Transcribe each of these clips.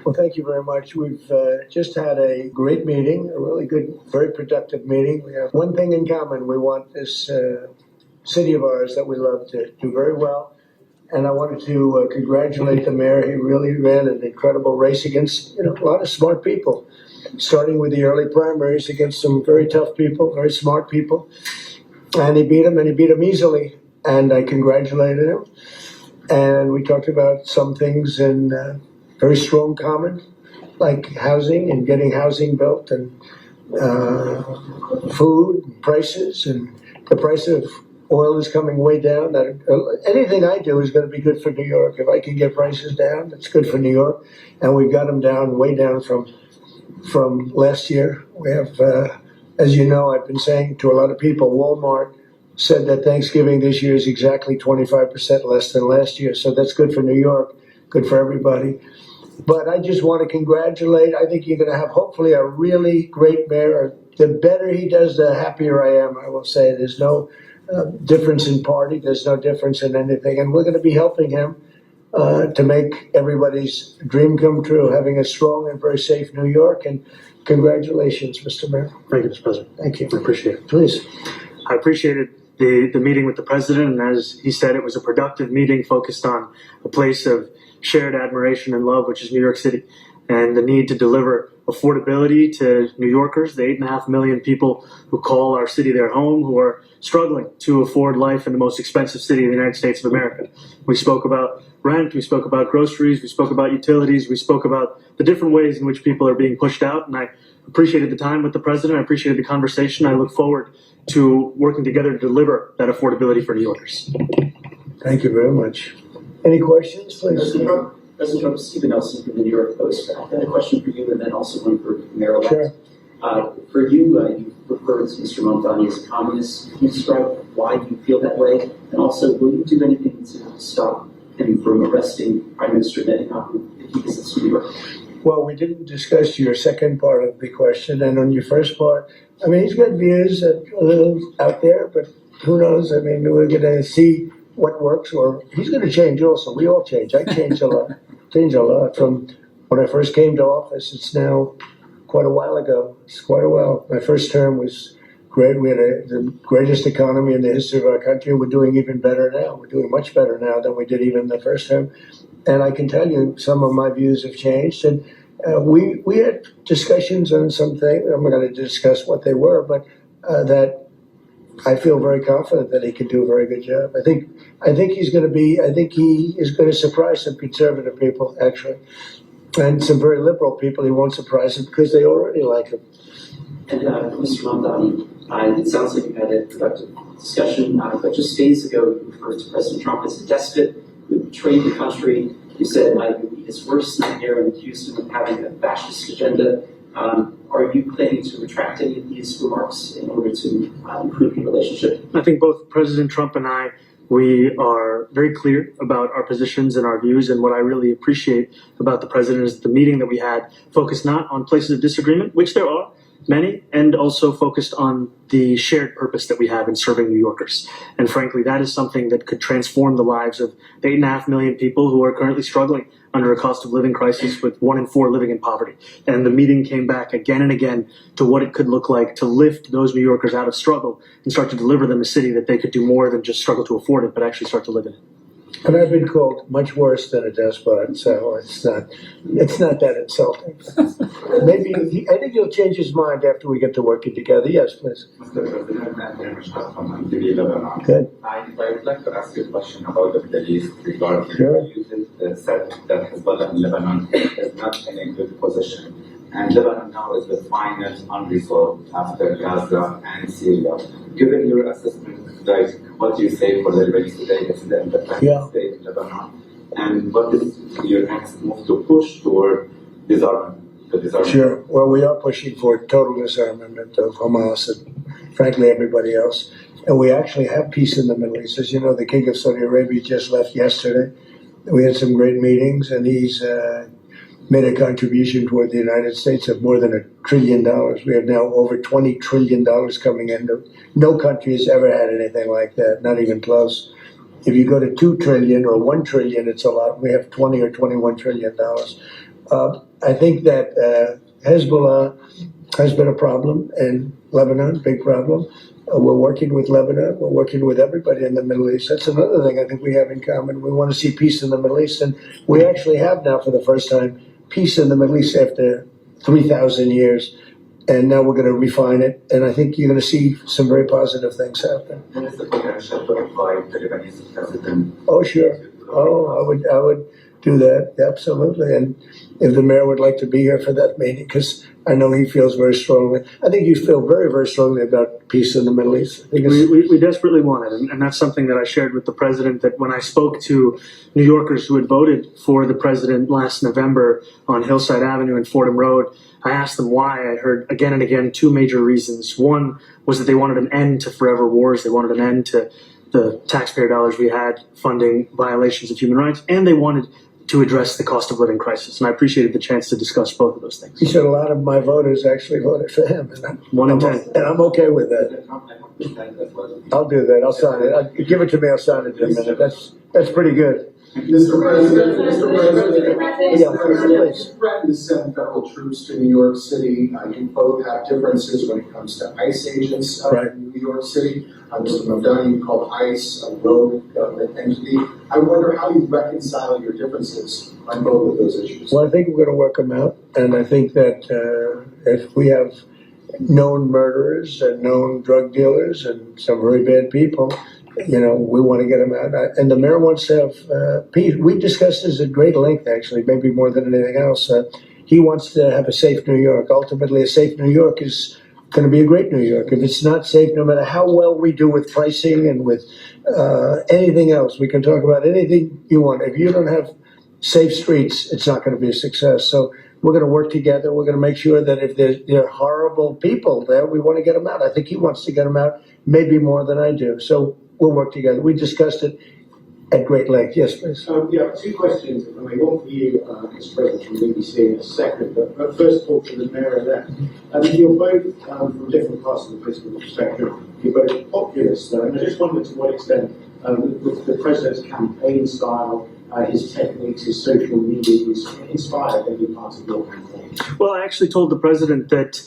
Well, thank you very much. We've just had a great meeting, a really good, very productive meeting. We have one thing in common. We want this city of ours that we love to do very well. And I wanted to congratulate the mayor. He really ran an incredible race against, a lot of smart people, starting with the early primaries against some very tough people, very smart people. And he beat them easily. And I congratulated him. And we talked about some things in very strong common, like housing and getting housing built, and food and prices, and the price of oil is coming way down. Anything I do is going to be good for New York. If I can get prices down, it's good for New York. And we've got them down, way down from last year. We have, as you know, I've been saying to a lot of people, Walmart said that Thanksgiving this year is exactly 25% less than last year. So that's good for New York, good for everybody. But I just want to congratulate. I think you're going to have, hopefully, a really great mayor. The better he does, the happier I am, I will say. There's no difference in party. There's no difference in anything. And we're going to be helping him to make everybody's dream come true, having a strong and very safe New York. And congratulations, Mr. Mayor. Thank you, Mr. President. Thank you. I appreciate it. Please. I appreciated the meeting with the president, and as he said, it was a productive meeting focused on a place of shared admiration and love, which is New York City, and the need to deliver affordability to New Yorkers, the 8.5 million people who call our city their home, who are struggling to afford life in the most expensive city in the United States of America. We spoke about rent, we spoke about groceries, we spoke about utilities, we spoke about the different ways in which people are being pushed out, and I appreciated the time with the president, I appreciated the conversation. I look forward to working together to deliver that affordability for New Yorkers. Thank you very much. Any questions, please? President Trump, Stephen Nelson from the New York Post. I had a question for you and then also one for Mayor-elect. Sure. For you, you referred to Mr. Mamdani as a communist. Can you describe why you feel that way? And also, will you do anything to stop him from arresting Prime Minister Netanyahu if he visits New York? Well, we didn't discuss your second part of the question, and on your first part, I mean, he's got views that are a little out there, but who knows? I mean, we're going to see what works, or he's going to change also. We all change. I changed a lot. Changed a lot from when I first came to office. It's now quite a while ago. It's quite a while. My first term was great. We had the greatest economy in the history of our country. We're doing even better now. We're doing much better now than we did even the first term. And I can tell you some of my views have changed. And we had discussions on some things. I'm not going to discuss what they were, but that I feel very confident that he can do a very good job. I think he's going to be. I think he is going to surprise some conservative people, actually, and some very liberal people. He won't surprise them because they already like him. And Mr. Mamdani, it sounds like you had a productive discussion. But just days ago, you referred to President Trump as a despot who betrayed the country. You said it would be his worst nightmare and accused him of having a fascist agenda. Are you planning to retract any of these remarks in order to improve the relationship? I think both President Trump and I, we are very clear about our positions and our views, and what I really appreciate about the president is the meeting that we had focused not on places of disagreement, which there are many, and also focused on the shared purpose that we have in serving New Yorkers. And frankly, that is something that could transform the lives of the 8.5 million people who are currently struggling under a cost of living crisis, with 1 in 4 living in poverty. And the meeting came back again and again to what it could look like to lift those New Yorkers out of struggle and start to deliver them a city that they could do more than just struggle to afford it, but actually start to live in it. And I've been called much worse than a despot, so it's not that insulting. Maybe I think he'll change his mind after we get to working together. Yes, please. Mr. President, I'm from Lebanon. Good. I would like to ask you a question about the Middle East regarding you said that Hezbollah in Lebanon is not in a good position. And Lebanon now is the final unresolved after Gaza and Syria. Given your assessment, like, what do you say for the Lebanese today as the independent state in Lebanon? And what is your next move to push toward disarmament? Sure. Well, we are pushing for total disarmament of Hamas and, frankly, everybody else. And we actually have peace in the Middle East. As you know, the King of Saudi Arabia just left yesterday. We had some great meetings, and he's made a contribution toward the United States of more than $1 trillion. We have now over $20 trillion coming in. No country has ever had anything like that, not even close. If you go to $2 trillion or $1 trillion, it's a lot. We have $20 or $21 trillion. I think that Hezbollah has been a problem in Lebanon, big problem. We're working with Lebanon. We're working with everybody in the Middle East. That's another thing I think we have in common. We want to see peace in the Middle East, and we actually have now, for the first time, peace in the Middle East after 3,000 years. And now we're going to refine it, and I think you're going to see some very positive things happen. What is the potential to invite the Lebanese president? Oh, sure. Oh, I would do that, absolutely. And if the mayor would like to be here for that meeting, because I know he feels very strongly. I think you feel very, very strongly about peace in the Middle East. I think We desperately want it, and that's something that I shared with the president, that when I spoke to New Yorkers who had voted for the president last November on Hillside Avenue and Fordham Road, I asked them why. I heard again and again two major reasons. One was that they wanted an end to forever wars. They wanted an end to the taxpayer dollars we had funding violations of human rights, and they wanted to address the cost of living crisis. And I appreciated the chance to discuss both of those things. he said a lot of my voters actually voted for him, and I'm okay with that. I'll do that. I'll sign it. Give it to me. I'll sign it in a minute. That's pretty good. Mr. President, Yeah, please. you threatened to send federal troops to New York City. You both have differences when it comes to ICE agents Right. in New York City. Mr. Mamdani, you called ICE a rogue government entity. I wonder how you reconcile your differences on both of those issues. Well, I think we're going to work them out, and I think that if we have known murderers and known drug dealers and some very bad people, we want to get them out. And the mayor wants to have peace. We discussed this at great length, actually, maybe more than anything else. He wants to have a safe New York. Ultimately, a safe New York is going to be a great New York. If it's not safe, no matter how well we do with pricing and with anything else, we can talk about anything you want. If you don't have safe streets, it's not going to be a success. So we're going to work together. We're going to make sure that if there are horrible people there, we want to get them out. I think he wants to get them out, maybe more than I do. So we'll work together. We discussed it at great length. Yes, please. Yeah, two questions. I mean, one for you, Mr. President, from BBC in a second. But first of all, for the mayor-elect. You're both from different parts of the political spectrum. You're both populists, though, and I just wondered to what extent the president's campaign style, his techniques, his social media, inspired any part of your campaign. Well, I actually told the president that,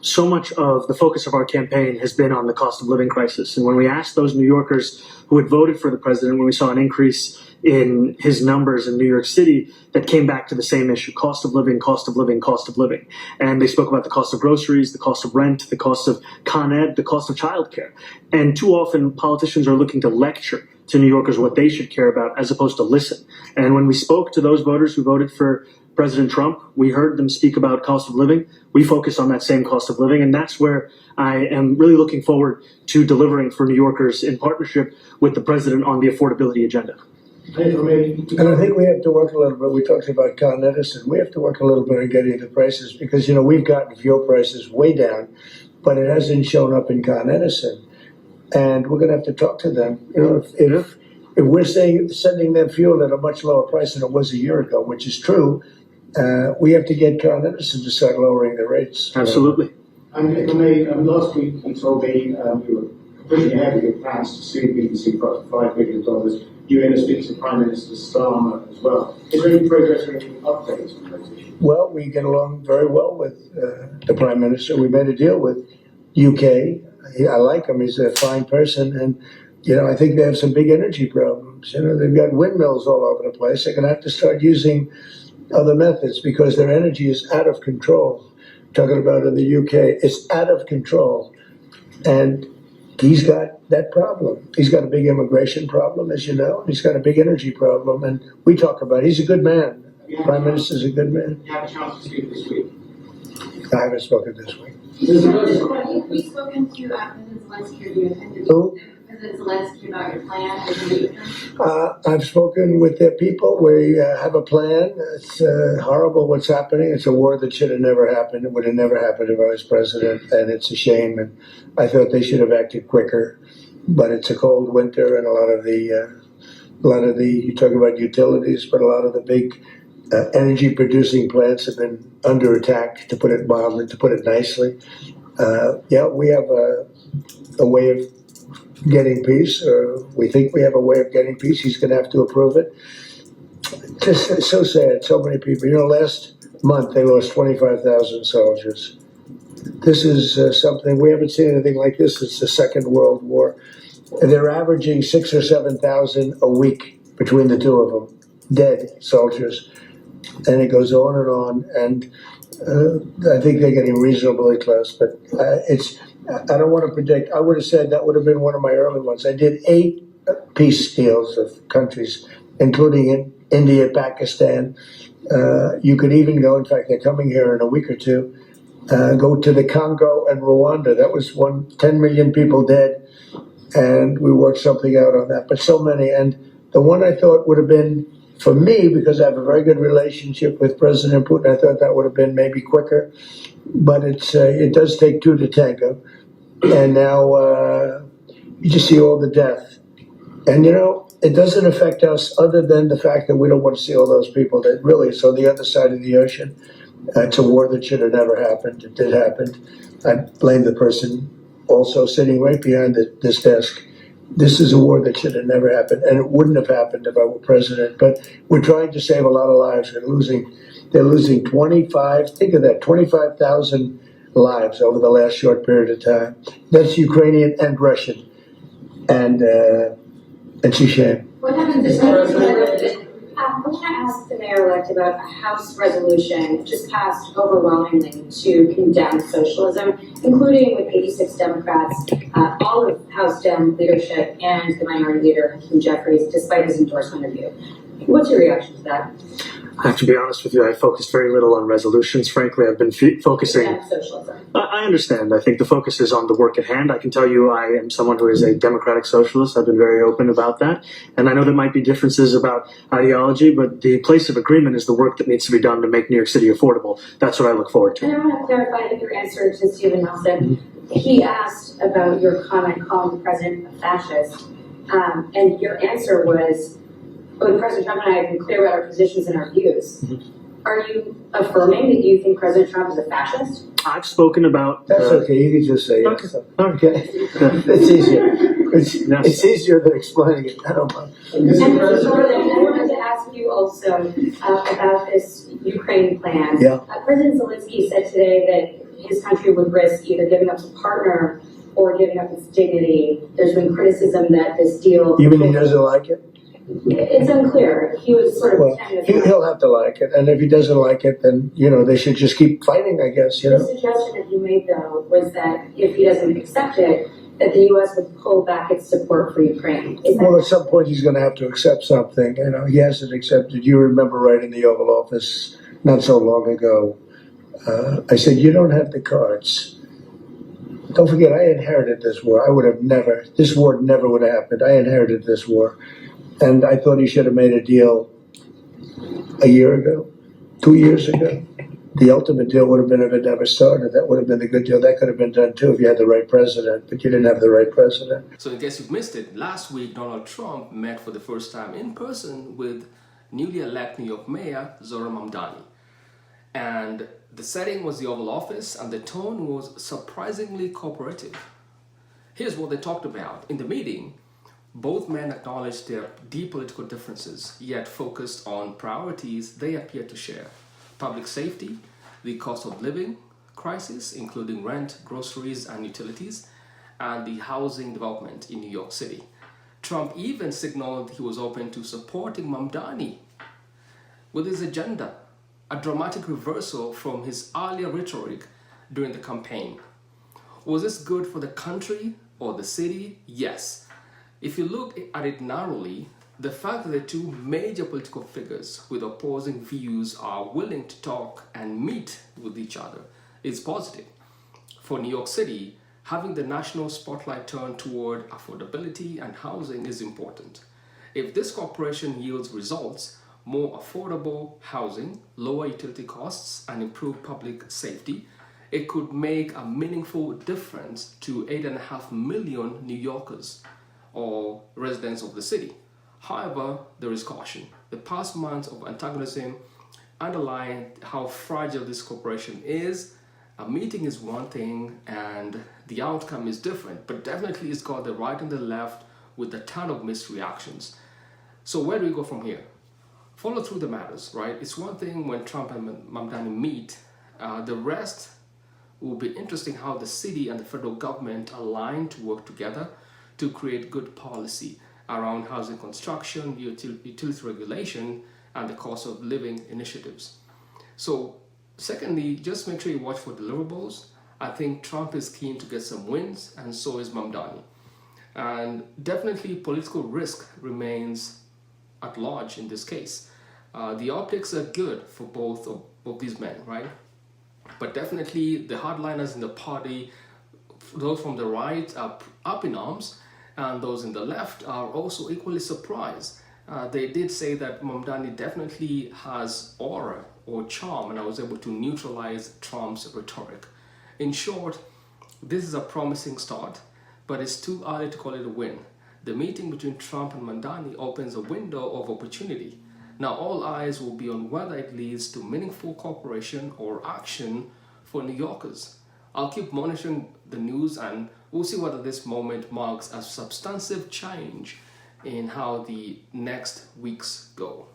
so much of the focus of our campaign has been on the cost of living crisis. And when we asked those New Yorkers who had voted for the president, when we saw an increase in his numbers in New York City, that came back to the same issue: cost of living, cost of living, cost of living. And they spoke about the cost of groceries, the cost of rent, the cost of Con Ed, the cost of childcare. And too often politicians are looking to lecture to New Yorkers what they should care about as opposed to listen. And when we spoke to those voters who voted for President Trump, we heard them speak about cost of living. We focus on that same cost of living, and that's where I am really looking forward to delivering for New Yorkers in partnership with the president on the affordability agenda. And I think we have to work a little bit. We talked about Con Edison. We have to work a little bit on getting the prices because, we've gotten fuel prices way down, but it hasn't shown up in Con Edison. And we're going to have to talk to them. If we're sending them fuel at a much lower price than it was a year ago, which is true, we have to get Con Edison to start lowering the rates. Absolutely. And if I may, last week you told me you were pushing ahead with your plans to sue BBC for $5 billion. You're going to speak to Prime Minister Starmer as well. Is there any progress or any updates on those issues? Well, we get along very well with the Prime Minister. We made a deal with UK. I like him. He's a fine person. And, I think they have some big energy problems. They've got windmills all over the place. They're going to have to start using other methods because their energy is out of control. Talking about in the UK, it's out of control. And he's got that problem. He's got a big immigration problem, as you know. He's got a big energy problem. And we talk about it. He's a good man. Prime Minister's a good man. You have a chance to speak this week. I haven't spoken this week. Have we spoken to President Zelensky, or do you intend to Who? President Zelensky about your plan as a leader? I've spoken with their people. We have a plan. It's horrible what's happening. It's a war that should have never happened. It would have never happened if I was president, and it's a shame. And I thought they should have acted quicker. But it's a cold winter, and a lot of the you talk about utilities, but a lot of the big energy producing plants have been under attack, to put it mildly, to put it nicely. We have a way of getting peace, or we think we have a way of getting peace. He's going to have to approve it. Just so sad. So many people. month, they lost 25,000 soldiers. This is something, we haven't seen anything like this since the Second World War. And they're averaging 6,000 or 7,000 a week between the two of them, dead soldiers. And it goes on and on. And I think they're getting reasonably close, but I don't want to predict. I would have said that would have been one of my early ones. I did 8 peace deals of countries, including in India, Pakistan. You could even go, in fact, they're coming here in a week or two, go to the Congo and Rwanda. That was 10 million people dead, and we worked something out on that. But so many, and the one I thought would have been, for me, because I have a very good relationship with President Putin, I thought that would have been maybe quicker. But it does take 2 to tango. And now you just see all the death. And it doesn't affect us other than the fact that we don't want to see all those people that really is on the other side of the ocean. It's a war that should have never happened. It did happen. I blame the person also sitting right behind this desk. This is a war that should have never happened, and it wouldn't have happened if I were president. But we're trying to save a lot of lives. They're losing 25,000 lives over the last short period of time. That's Ukrainian and Russian, and it's a shame. What happens if I want to ask the mayor-elect about a House resolution just passed overwhelmingly to condemn socialism, including with 86 Democrats, all of House Dem leadership, and the minority leader, Hakeem Jeffries, despite his endorsement of you. What's your reaction to that? I have to be honest with you, I focused very little on resolutions. Frankly, I've been focusing... Condemn socialism. I understand. I think the focus is on the work at hand. I can tell you I am someone who is a democratic socialist. I've been very open about that. And I know there might be differences about ideology, but the place of agreement is the work that needs to be done to make New York City affordable. That's what I look forward to. And I want to clarify that your answer to Stephen Nelson. He asked about your comment calling the president a fascist. And your answer was, well, President Trump and I have been clear about our positions and our views. Are you affirming that you think President Trump is a fascist? I've spoken about... That's okay, you can just say yes. Okay. It's easier. It's easier than explaining it. I don't mind. And Mr. Zohran, I wanted to ask you also about this Ukraine plan. Yeah. President Zelensky said today that his country would risk either giving up a partner or giving up its dignity. There's been criticism that this deal... You mean he doesn't like it? It's unclear. He was sort of Well, he'll have to like it, and if he doesn't like it, then they should just keep fighting, I guess. The suggestion that you made, though, was that if he doesn't accept it, that the U.S. would pull back its support for Ukraine. Well, at some point he's going to have to accept something. He hasn't accepted. You remember right in the Oval Office not so long ago, I said, you don't have the cards. Don't forget, I inherited this war. This war never would have happened. I inherited this war. And I thought he should have made a deal a year ago, 2 years ago. The ultimate deal would have been if it never started. That would have been the good deal. That could have been done too if you had the right president, but you didn't have the right president. So in case you've missed it, last week Donald Trump met for the first time in person with newly elected New York Mayor Zohran Mamdani. And the setting was the Oval Office and the tone was surprisingly cooperative. Here's what they talked about. In the meeting, both men acknowledged their deep political differences, yet focused on priorities they appear to share. Public safety, the cost of living crisis, including rent, groceries, and utilities, and the housing development in New York City. Trump even signaled he was open to supporting Mamdani with his agenda, a dramatic reversal from his earlier rhetoric during the campaign. Was this good for the country or the city? Yes. If you look at it narrowly, the fact that the two major political figures with opposing views are willing to talk and meet with each other is positive. For New York City, having the national spotlight turned toward affordability and housing is important. If this cooperation yields results, more affordable housing, lower utility costs, and improved public safety, it could make a meaningful difference to 8.5 million New Yorkers or residents of the city. However, there is caution. The past months of antagonism underline how fragile this cooperation is. A meeting is one thing and the outcome is different, but definitely it's got the right and the left with a ton of mixed reactions. So where do we go from here? follow through the matters, right? It's one thing when Trump and Mamdani meet. The rest will be interesting how the city and the federal government align to work together to create good policy around housing construction, utility regulation, and the cost of living initiatives. So, secondly, just make sure you watch for deliverables. I think Trump is keen to get some wins, and so is Mamdani. And definitely political risk remains at large in this case. The optics are good for both of these men, right? But definitely the hardliners in the party, those from the right are up in arms, and those in the left are also equally surprised. They did say that Mamdani definitely has aura or charm, and I was able to neutralize Trump's rhetoric. In short, this is a promising start, but it's too early to call it a win. The meeting between Trump and Mamdani opens a window of opportunity. Now all eyes will be on whether it leads to meaningful cooperation or action for New Yorkers. I'll keep monitoring the news, and we'll see whether this moment marks a substantive change in how the next weeks go.